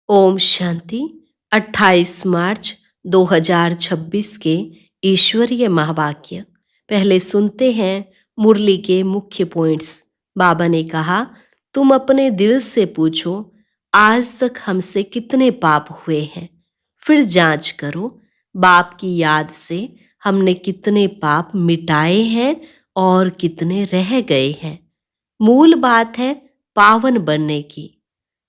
ओम शांति। 28 मार्च 2026 के ईश्वरीय महावाक्य। पहले सुनते हैं मुरली के मुख्य पॉइंट्स। बाबा ने कहा, तुम अपने दिल से पूछो, आज तक हमसे कितने पाप हुए हैं। फिर जांच करो, बाप की याद से हमने कितने पाप मिटाए हैं और कितने रह गए हैं। मूल बात है पावन बनने की।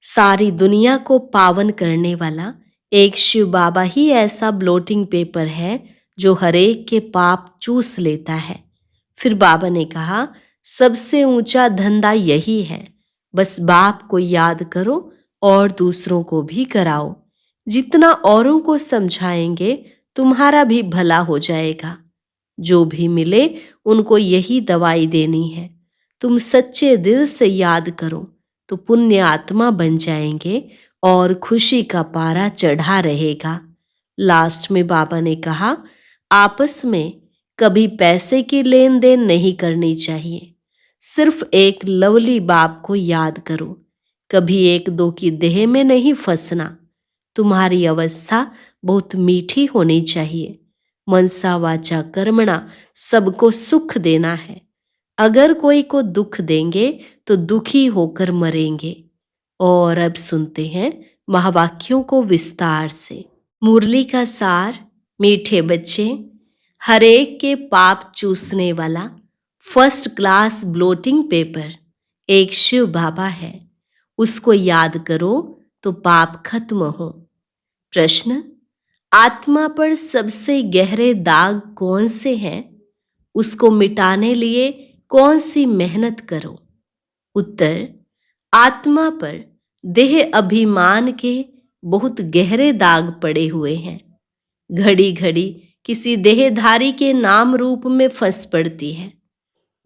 सारी दुनिया को पावन करने वाला एक शिव बाबा ही ऐसा ब्लोटिंग पेपर है जो हरेक के पाप चूस लेता है। फिर बाबा ने कहा, सबसे ऊंचा धंधा यही है, बस बाप को याद करो और दूसरों को भी कराओ। जितना औरों को समझाएंगे तुम्हारा भी भला हो जाएगा। जो भी मिले उनको यही दवाई देनी है। तुम सच्चे दिल से याद करो तो पुण्य आत्मा बन जाएंगे और खुशी का पारा चढ़ा रहेगा। लास्ट में बाबा ने कहा, आपस में कभी पैसे की लेन देन नहीं करनी चाहिए। सिर्फ एक लवली बाप को याद करो। कभी एक दो की देह में नहीं फंसना। तुम्हारी अवस्था बहुत मीठी होनी चाहिए। मनसा वाचा कर्मणा सबको सुख देना है। अगर कोई को दुख देंगे तो दुखी होकर मरेंगे। और अब सुनते हैं महावाक्यों को विस्तार से। मुरली का सार। मीठे बच्चे, हरेक के पाप चूसने वाला फर्स्ट क्लास ब्लोटिंग पेपर एक शिव बाबा है। उसको याद करो तो पाप खत्म हो। प्रश्न, आत्मा पर सबसे गहरे दाग कौन से हैं? उसको मिटाने लिए कौन सी मेहनत करो? उत्तर, आत्मा पर देह अभिमान के बहुत गहरे दाग पड़े हुए हैं। घड़ी घड़ी किसी देहधारी के नाम रूप में फंस पड़ती है।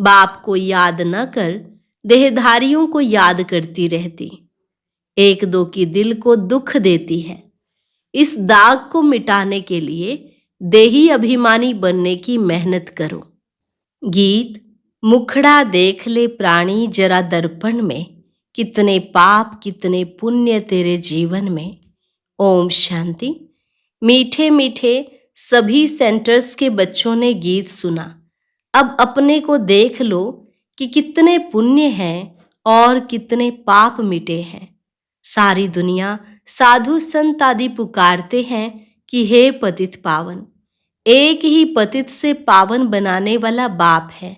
बाप को याद न कर देहधारियों को याद करती रहती। एक दो की दिल को दुख देती है। इस दाग को मिटाने के लिए देही अभिमानी बनने की मेहनत करो। गीत, मुखड़ा देख ले प्राणी जरा दर्पण में, कितने पाप कितने पुण्य तेरे जीवन में। ओम शांति। मीठे मीठे सभी सेंटर्स के बच्चों ने गीत सुना। अब अपने को देख लो कि कितने पुण्य हैं और कितने पाप मिटे हैं। सारी दुनिया साधु संत आदि पुकारते हैं कि हे पतित पावन। एक ही पतित से पावन बनाने वाला बाप है,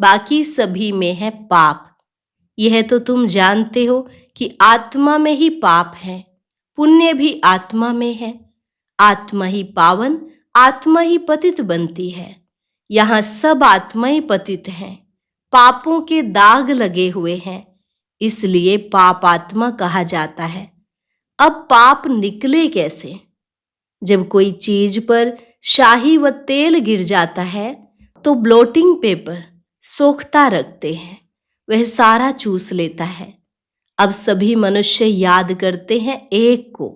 बाकी सभी में है पाप। यह तो तुम जानते हो कि आत्मा में ही पाप है, पुण्य भी आत्मा में है। आत्मा ही पावन, आत्मा ही पतित बनती है। यहाँ सब आत्मा ही पतित हैं। पापों के दाग लगे हुए हैं, इसलिए पाप आत्मा कहा जाता है। अब पाप निकले कैसे? जब कोई चीज पर शाही व तेल गिर जाता है तो ब्लोटिंग पेपर सोखता रखते हैं, वह सारा चूस लेता है। अब सभी मनुष्य याद करते हैं एक को,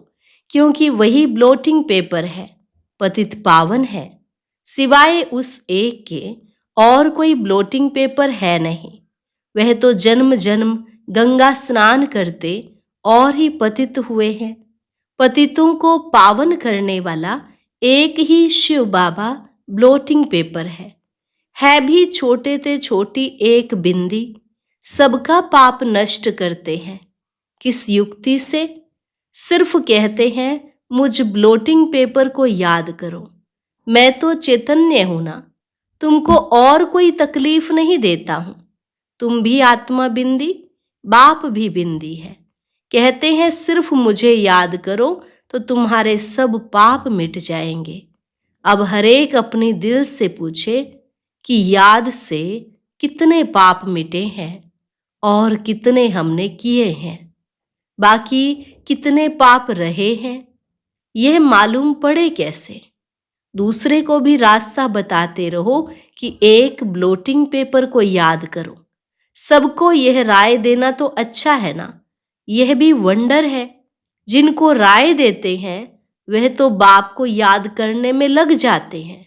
क्योंकि वही ब्लोटिंग पेपर है, पतित पावन है। सिवाय उस एक के और कोई ब्लोटिंग पेपर है नहीं। वह तो जन्म जन्म गंगा स्नान करते और ही पतित हुए हैं। पतितों को पावन करने वाला एक ही शिव बाबा ब्लोटिंग पेपर है भी छोटे ते छोटी एक बिंदी, सबका पाप नष्ट करते हैं। किस युक्ति से? सिर्फ कहते हैं मुझ ब्लोटिंग पेपर को याद करो। मैं तो चैतन्य हूं ना, तुमको और कोई तकलीफ नहीं देता हूं। तुम भी आत्मा बिंदी, बाप भी बिंदी है। कहते हैं सिर्फ मुझे याद करो तो तुम्हारे सब पाप मिट जाएंगे। अब हरेक अपनी दिल से पूछे कि याद से कितने पाप मिटे हैं और कितने हमने किए हैं, बाकी कितने पाप रहे हैं। यह मालूम पड़े कैसे? दूसरे को भी रास्ता बताते रहो कि एक ब्लोटिंग पेपर को याद करो। सबको यह राय देना तो अच्छा है ना, यह भी वंडर है। जिनको राय देते हैं वह तो बाप को याद करने में लग जाते हैं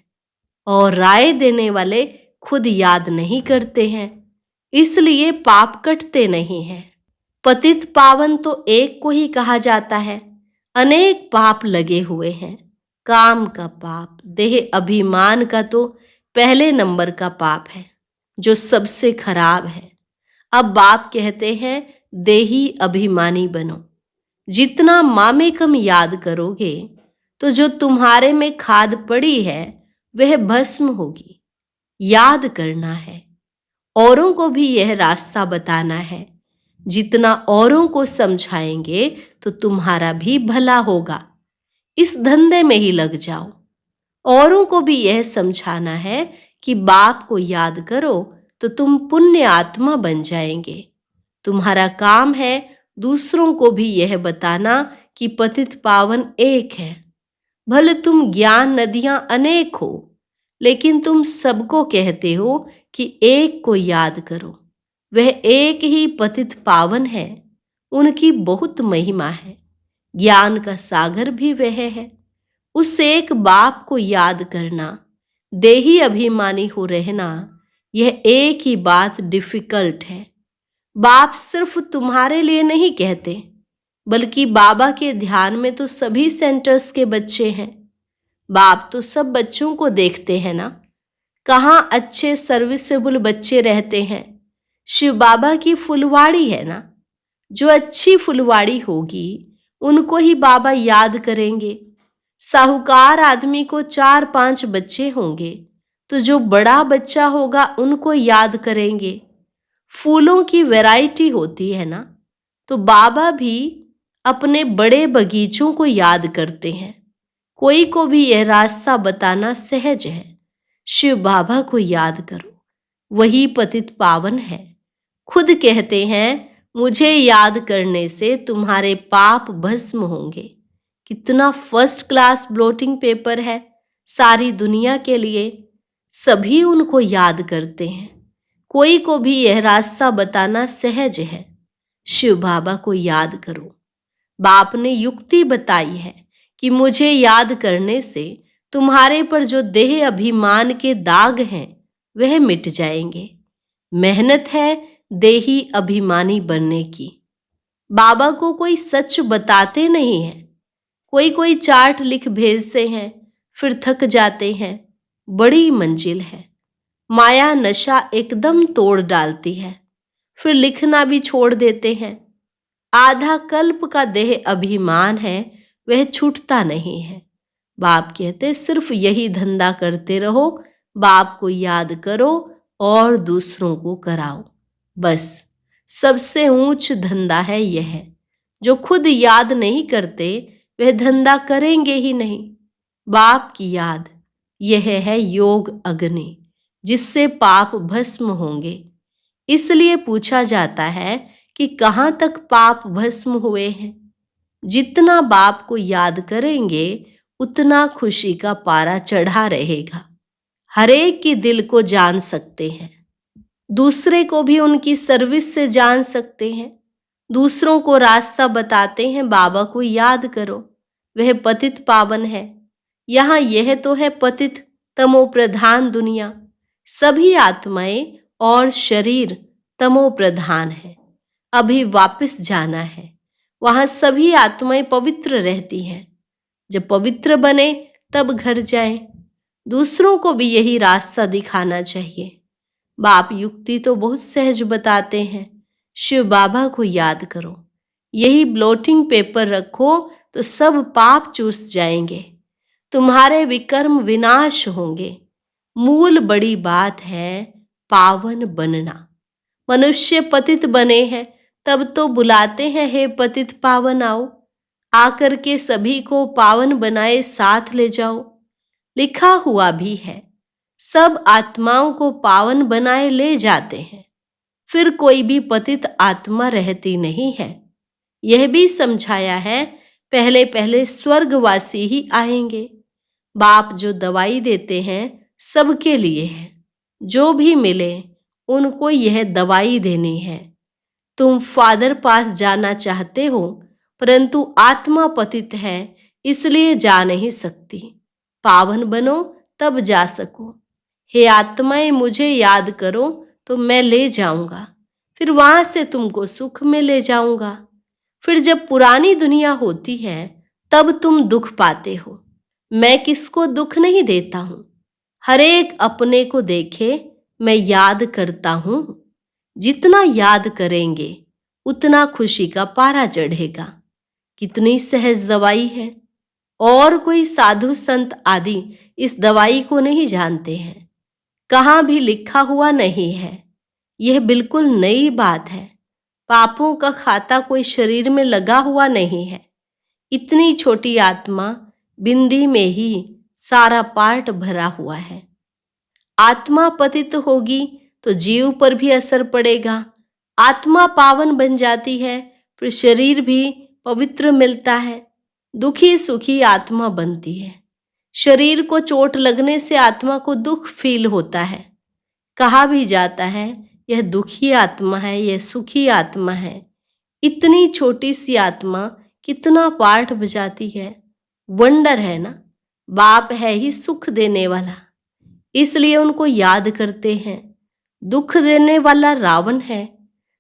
और राय देने वाले खुद याद नहीं करते हैं, इसलिए पाप कटते नहीं हैं। पतित पावन तो एक को ही कहा जाता है, अनेक पाप लगे हुए हैं। काम का पाप, देह अभिमान का तो पहले नंबर का पाप है, जो सबसे खराब है। अब बाप कहते हैं देही अभिमानी बनो। जितना मामेकम याद करोगे तो जो तुम्हारे में खाद पड़ी है वह भस्म होगी। याद करना है, औरों को भी यह रास्ता बताना है। जितना औरों को समझाएंगे तो तुम्हारा भी भला होगा। इस धंधे में ही लग जाओ। औरों को भी यह समझाना है कि बाप को याद करो तो तुम पुण्य आत्मा बन जाएंगे। तुम्हारा काम है दूसरों को भी यह बताना कि पतित पावन एक है। भले तुम ज्ञान नदियां अनेक हो, लेकिन तुम सबको कहते हो कि एक को याद करो। वह एक ही पतित पावन है। उनकी बहुत महिमा है। ज्ञान का सागर भी वह है। उस एक बाप को याद करना, देही अभिमानी हो रहना, यह एक ही बात डिफिकल्ट है। बाप सिर्फ तुम्हारे लिए नहीं कहते, बल्कि बाबा के ध्यान में तो सभी सेंटर्स के बच्चे हैं। बाप तो सब बच्चों को देखते हैं ना। कहाँ अच्छे सर्विसेबल बच्चे रहते हैं? शिव बाबा की फुलवाड़ी है ना। जो अच्छी फुलवाड़ी होगी उनको ही बाबा याद करेंगे। साहूकार आदमी को 4-5 बच्चे होंगे तो जो बड़ा बच्चा होगा उनको याद करेंगे। फूलों की वैरायटी होती है ना, तो बाबा भी अपने बड़े बगीचों को याद करते हैं। कोई को भी यह रास्ता बताना सहज है। शिव बाबा को याद करो, वही पतित पावन है। खुद कहते हैं मुझे याद करने से तुम्हारे पाप भस्म होंगे। कितना फर्स्ट क्लास ब्लोटिंग पेपर है सारी दुनिया के लिए। सभी उनको याद करते हैं। कोई को भी यह रास्ता बताना सहज है। शिव बाबा को याद करो। बाप ने युक्ति बताई है कि मुझे याद करने से तुम्हारे पर जो देह अभिमान के दाग हैं वह मिट जाएंगे। मेहनत है देही अभिमानी बनने की। बाबा को कोई सच बताते नहीं है। कोई कोई चार्ट लिख भेजते हैं, फिर थक जाते हैं। बड़ी मंजिल है। माया नशा एकदम तोड़ डालती है, फिर लिखना भी छोड़ देते हैं। आधा कल्प का देह अभिमान है, वह छूटता नहीं है। बाप कहते सिर्फ यही धंधा करते रहो। बाप को याद करो और दूसरों को कराओ। बस सबसे ऊंच धंधा है यह। जो खुद याद नहीं करते वह धंधा करेंगे ही नहीं। बाप की याद, यह है योग अग्नि, जिससे पाप भस्म होंगे। इसलिए पूछा जाता है कि कहाँ तक पाप भस्म हुए हैं। जितना बाप को याद करेंगे उतना खुशी का पारा चढ़ा रहेगा। हरेक के दिल को जान सकते हैं। दूसरे को भी उनकी सर्विस से जान सकते हैं। दूसरों को रास्ता बताते हैं। बाबा को याद करो, वह पतित पावन है। यहाँ यह तो है पतित तमो प्रधान दुनिया। सभी आत्माएं और शरीर तमो प्रधान है। अभी वापस जाना है। वहां सभी आत्माएं पवित्र रहती हैं। जब पवित्र बने तब घर जाएं। दूसरों को भी यही रास्ता दिखाना चाहिए। बाप युक्ति तो बहुत सहज बताते हैं। शिव बाबा को याद करो। यही ब्लोटिंग पेपर रखो तो सब पाप चूस जाएंगे। तुम्हारे विकर्म विनाश होंगे। मूल बड़ी बात है पावन बनना। मनुष्य पतित बने हैं तब तो बुलाते हैं हे पतित पावन आओ। आकर के सभी को पावन बनाए साथ ले जाओ। लिखा हुआ भी है, सब आत्माओं को पावन बनाए ले जाते हैं। फिर कोई भी पतित आत्मा रहती नहीं है। यह भी समझाया है पहले पहले स्वर्गवासी ही आएंगे। बाप जो दवाई देते हैं सबके लिए है। जो भी मिले उनको यह दवाई देनी है। तुम फादर पास जाना चाहते हो, परंतु आत्मा पतित है इसलिए जा नहीं सकती। पावन बनो तब जा सको। हे आत्माएं मुझे याद करो तो मैं ले जाऊंगा। फिर वहां से तुमको सुख में ले जाऊंगा। फिर जब पुरानी दुनिया होती है तब तुम दुख पाते हो। मैं किसको दुख नहीं देता हूं। हर एक अपने को देखे, मैं याद करता हूं। जितना याद करेंगे उतना खुशी का पारा चढ़ेगा। कितनी सहज दवाई है। और कोई साधु संत आदि इस दवाई को नहीं जानते हैं। कहाँ भी लिखा हुआ नहीं है। यह बिल्कुल नई बात है। पापों का खाता कोई शरीर में लगा हुआ नहीं है। इतनी छोटी आत्मा बिंदी में ही सारा पार्ट भरा हुआ है। आत्मा पतित होगी तो जीव पर भी असर पड़ेगा। आत्मा पावन बन जाती है, फिर शरीर भी पवित्र मिलता है। दुखी सुखी आत्मा बनती है। शरीर को चोट लगने से आत्मा को दुख फील होता है। कहा भी जाता है यह दुखी आत्मा है, यह सुखी आत्मा है। इतनी छोटी सी आत्मा कितना पार्ट बजाती है। वंडर है ना। बाप है ही सुख देने वाला, इसलिए उनको याद करते हैं। दुख देने वाला रावण है।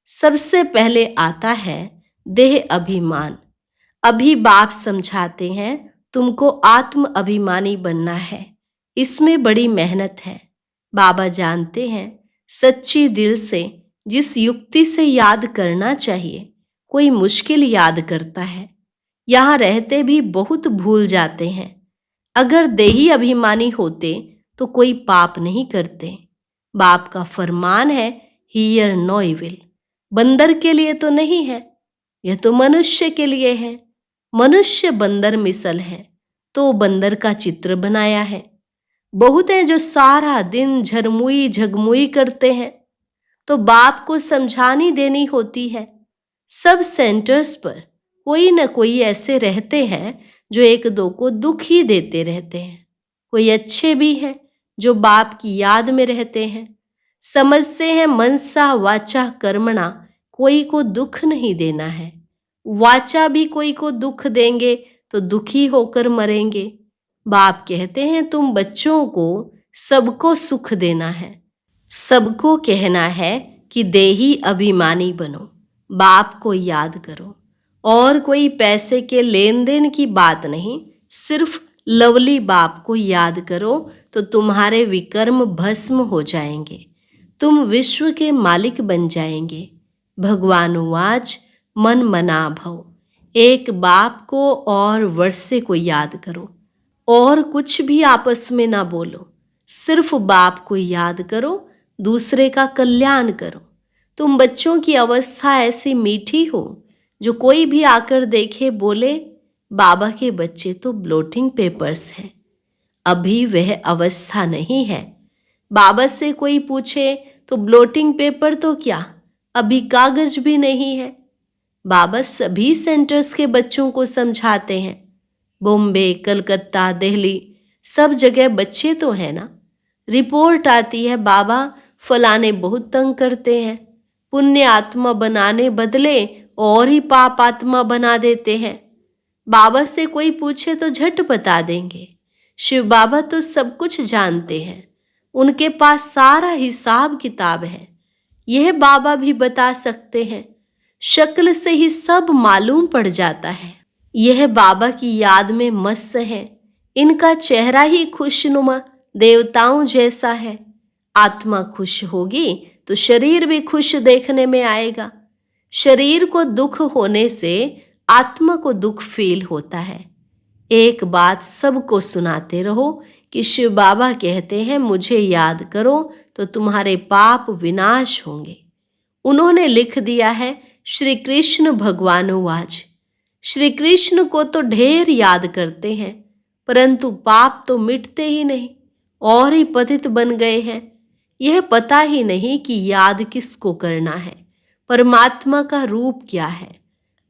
सबसे पहले आता है देह अभिमान। अभी बाप समझाते हैं तुमको आत्म अभिमानी बनना है। इसमें बड़ी मेहनत है। बाबा जानते हैं सच्ची दिल से जिस युक्ति से याद करना चाहिए, कोई मुश्किल याद करता है। यहाँ रहते भी बहुत भूल जाते हैं। अगर देही अभिमानी होते तो कोई पाप नहीं करते। बाप का फरमान है हियर नो इविल। बंदर के लिए तो नहीं है, यह तो मनुष्य के लिए है। मनुष्य बंदर मिसल है तो बंदर का चित्र बनाया है। बहुत हैं जो सारा दिन झरमुई झगमुई करते हैं, तो बाप को समझानी देनी होती है। सब सेंटर्स पर कोई न कोई ऐसे रहते हैं जो एक दो को दुख ही देते रहते हैं। कोई अच्छे भी हैं जो बाप की याद में रहते हैं। समझते हैं मनसा वाचा कर्मणा, कोई को दुख नहीं देना है। वाचा भी कोई को दुख देंगे तो दुखी होकर मरेंगे। बाप कहते हैं तुम बच्चों को सबको सुख देना है। सबको कहना है कि देही अभिमानी बनो, बाप को याद करो। और कोई पैसे के लेन देन की बात नहीं, सिर्फ लवली बाप को याद करो तो तुम्हारे विकर्म भस्म हो जाएंगे। तुम विश्व के मालिक बन जाएंगे। भगवान वाच मन मना भव। एक बाप को और वर्षे को याद करो और कुछ भी आपस में ना बोलो। सिर्फ बाप को याद करो, दूसरे का कल्याण करो। तुम बच्चों की अवस्था ऐसी मीठी हो जो कोई भी आकर देखे बोले बाबा के बच्चे तो ब्लोटिंग पेपर्स हैं। अभी वह अवस्था नहीं है। बाबा से कोई पूछे तो ब्लोटिंग पेपर तो क्या, अभी कागज भी नहीं है। बाबा सभी सेंटर्स के बच्चों को समझाते हैं। बॉम्बे, कलकत्ता, दिल्ली, सब जगह बच्चे तो हैं ना। रिपोर्ट आती है बाबा फलाने बहुत तंग करते हैं। पुण्य आत्मा बनाने बदले और ही पाप आत्मा बना देते हैं। बाबा से कोई पूछे तो झट बता देंगे। शिव बाबा तो सब कुछ जानते हैं, उनके पास सारा हिसाब किताब है। यह बाबा भी बता सकते हैं। शक्ल से ही सब मालूम पड़ जाता है। यह बाबा की याद में मस्त है। इनका चेहरा ही खुशनुमा देवताओं जैसा है। आत्मा खुश होगी तो शरीर भी खुश देखने में आएगा। शरीर को दुख होने से आत्मा को दुख फील होता है। एक बात सबको सुनाते रहो कि शिव बाबा कहते हैं मुझे याद करो तो तुम्हारे पाप विनाश होंगे। उन्होंने लिख दिया है श्री कृष्ण भगवान वाच। श्री कृष्ण को तो ढेर याद करते हैं, परंतु पाप तो मिटते ही नहीं और ही पतित बन गए हैं। यह पता ही नहीं कि याद किसको करना है, परमात्मा का रूप क्या है।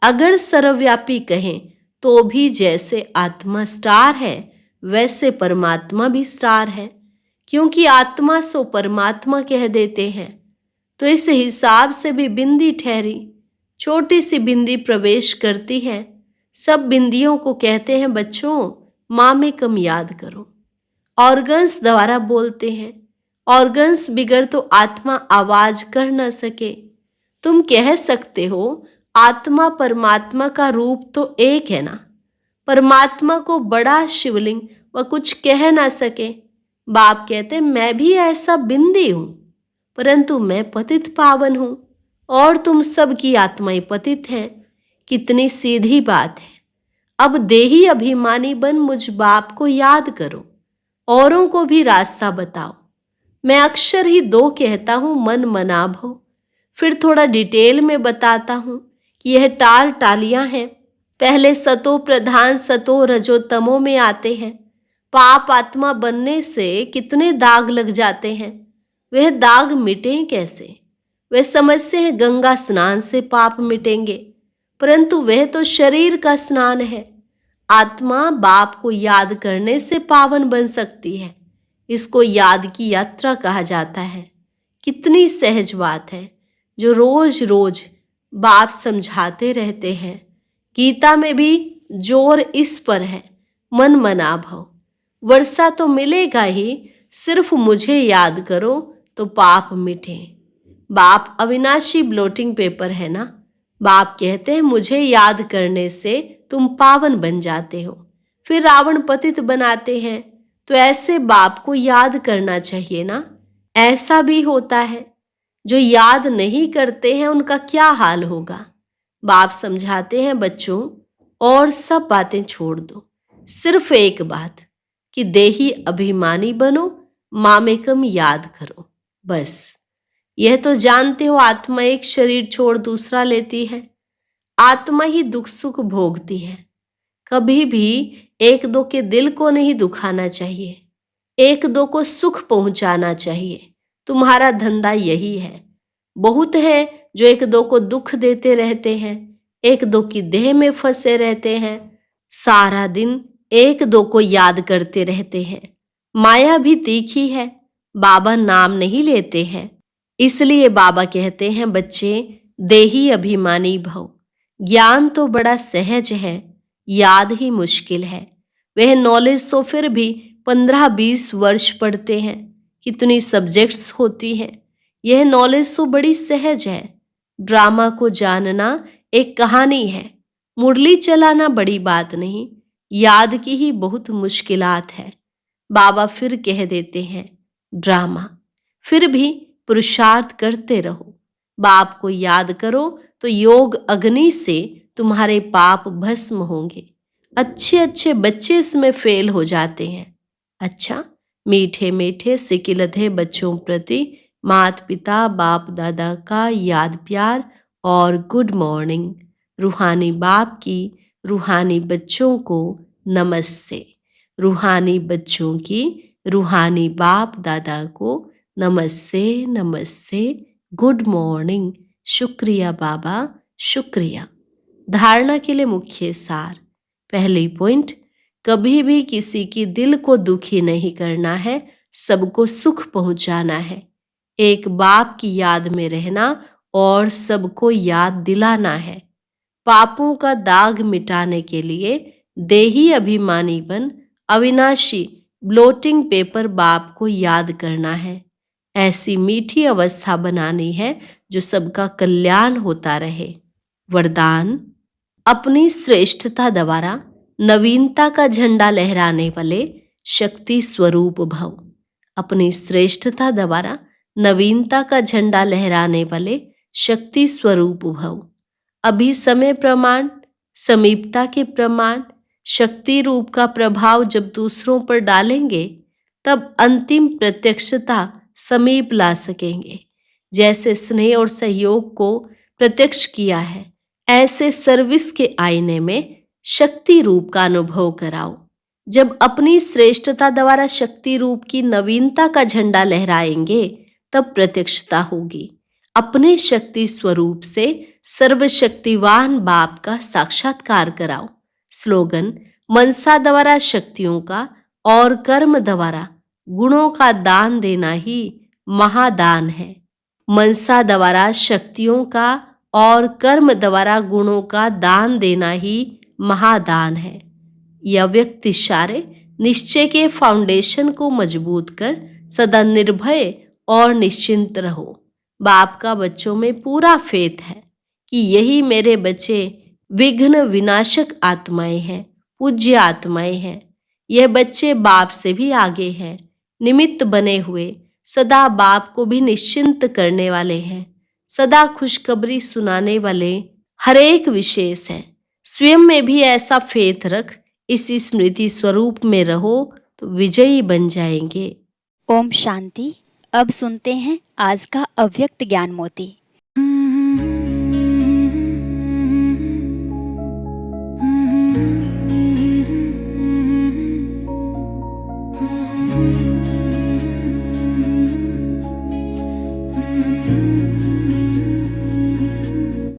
अगर सर्वव्यापी कहें तो भी जैसे आत्मा स्टार है वैसे परमात्मा भी स्टार है, क्योंकि आत्मा सो परमात्मा कह देते हैं। तो इस हिसाब से भी बिंदी ठहरी। छोटी सी बिंदी प्रवेश करती है। सब बिंदियों को कहते हैं बच्चों माँ में कम याद करो। ऑर्गन्स द्वारा बोलते हैं। ऑर्गन्स बिगड़ तो आत्मा आवाज कर न सके। तुम कह सकते हो आत्मा परमात्मा का रूप तो एक है ना, परमात्मा को बड़ा शिवलिंग वह कुछ कह ना सके। बाप कहते मैं भी ऐसा बिंदी हूं, परंतु मैं पतित पावन हूं और तुम सब की आत्माएं पतित हैं। कितनी सीधी बात है। अब देही अभिमानी बन मुझ बाप को याद करो, औरों को भी रास्ता बताओ। मैं अक्सर ही दो कहता हूं, मन मना भो, फिर थोड़ा डिटेल में बताता हूं कि यह टाल टालियां हैं। पहले सतो प्रधान सतो रजोतमो में आते हैं। पाप आत्मा बनने से कितने दाग लग जाते हैं, वह दाग मिटें कैसे? वे समझते हैं गंगा स्नान से पाप मिटेंगे, परंतु वह तो शरीर का स्नान है। आत्मा बाप को याद करने से पावन बन सकती है। इसको याद की यात्रा कहा जाता है। कितनी सहज बात है जो रोज रोज बाप समझाते रहते हैं। गीता में भी जोर इस पर है, मन मना भव। वर्षा तो मिलेगा ही, सिर्फ मुझे याद करो तो पाप मिटे। बाप अविनाशी ब्लोटिंग पेपर है ना। बाप कहते हैं मुझे याद करने से तुम पावन बन जाते हो। फिर रावण पतित बनाते हैं, तो ऐसे बाप को याद करना चाहिए ना। ऐसा भी होता है, जो याद नहीं करते हैं उनका क्या हाल होगा। बाप समझाते हैं बच्चों, और सब बातें छोड़ दो, सिर्फ एक बात कि देही अभिमानी बनो, मामेकम याद करो। बस यह तो जानते हो, आत्मा एक शरीर छोड़ दूसरा लेती है। आत्मा ही दुख सुख भोगती है। कभी भी एक दो के दिल को नहीं दुखाना चाहिए, एक दो को सुख पहुंचाना चाहिए। तुम्हारा धंधा यही है। बहुत हैं जो एक दो को दुख देते रहते हैं, एक दो की देह में फंसे रहते हैं, सारा दिन एक दो को याद करते रहते हैं। माया भी तीखी है, बाबा नाम नहीं लेते हैं। इसलिए बाबा कहते हैं बच्चे, देही अभिमानी भव। ज्ञान तो बड़ा सहज है, याद ही मुश्किल है। वह नॉलेज तो फिर भी 15-20 वर्ष पढ़ते हैं। कितनी सब्जेक्ट्स होती हैं। यह नॉलेज तो बड़ी सहज है। ड्रामा को जानना एक कहानी है। मुरली चलाना बड़ी बात नहीं, याद की ही बहुत मुश्किलात है। बाबा फिर कह देते हैं ड्रामा, फिर भी पुरुषार्थ करते रहो। बाप को याद करो तो योग अग्नि से तुम्हारे पाप भस्म होंगे। अच्छे अच्छे बच्चे इसमें फेल हो जाते हैं। अच्छा, मीठे मीठे सिकिलधे बच्चों प्रति माता पिता बाप दादा का याद प्यार और गुड मॉर्निंग। रूहानी बाप की रूहानी बच्चों को नमस्ते। रूहानी बच्चों की रूहानी बाप दादा को नमस्ते नमस्ते, गुड मॉर्निंग। शुक्रिया बाबा, शुक्रिया। धारणा के लिए मुख्य सार। पहली पॉइंट, कभी भी किसी की दिल को दुखी नहीं करना है, सबको सुख पहुंचाना है। एक बाप की याद में रहना और सबको याद दिलाना है। पापों का दाग मिटाने के लिए देही अभिमानी बन अविनाशी ब्लोटिंग पेपर बाप को याद करना है। ऐसी मीठी अवस्था बनानी है जो सबका कल्याण होता रहे। वरदान, अपनी श्रेष्ठता द्वारा नवीनता का झंडा लहराने वाले शक्ति स्वरूप भव। अपनी श्रेष्ठता द्वारा नवीनता का झंडा लहराने वाले शक्ति स्वरूप भव। अभी समय प्रमाण, समीपता के प्रमाण, शक्ति रूप का प्रभाव जब दूसरों पर डालेंगे, तब अंतिम प्रत्यक्षता समीप ला सकेंगे। जैसे स्नेह और सहयोग को प्रत्यक्ष किया है, ऐसे सर्विस के आईने में शक्ति रूप का अनुभव कराओ। जब अपनी श्रेष्ठता द्वारा शक्ति रूप की नवीनता का झंडा लहराएंगे, तब प्रत्यक्षता होगी। अपने शक्ति स्वरूप से सर्वशक्तिवान बाप का साक्षात्कार कराओ। स्लोगन, मनसा द्वारा शक्तियों का और कर्म द्वारा गुणों का दान देना ही महादान है। मनसा द्वारा शक्तियों का और कर्म द्वारा गुणों का दान देना ही महादान है। यह व्यक्ति सारे निश्चय के फाउंडेशन को मजबूत कर सदा निर्भय और निश्चिंत रहो। बाप का बच्चों में पूरा फेथ है कि यही मेरे बच्चे विघ्न विनाशक आत्माएं हैं। पूज्य आत्माएं हैं। यह बच्चे बाप से भी आगे हैं, निमित्त बने हुए, सदा बाप को भी निश्चिंत करने वाले हैं, सदा खुशखबरी सुनाने वाले हर एक विशेष हैं। स्वयं में भी ऐसा फेथ रख इस स्मृति स्वरूप में रहो तो विजयी बन जाएंगे। ओम शांति। अब सुनते हैं आज का अव्यक्त ज्ञान मोती।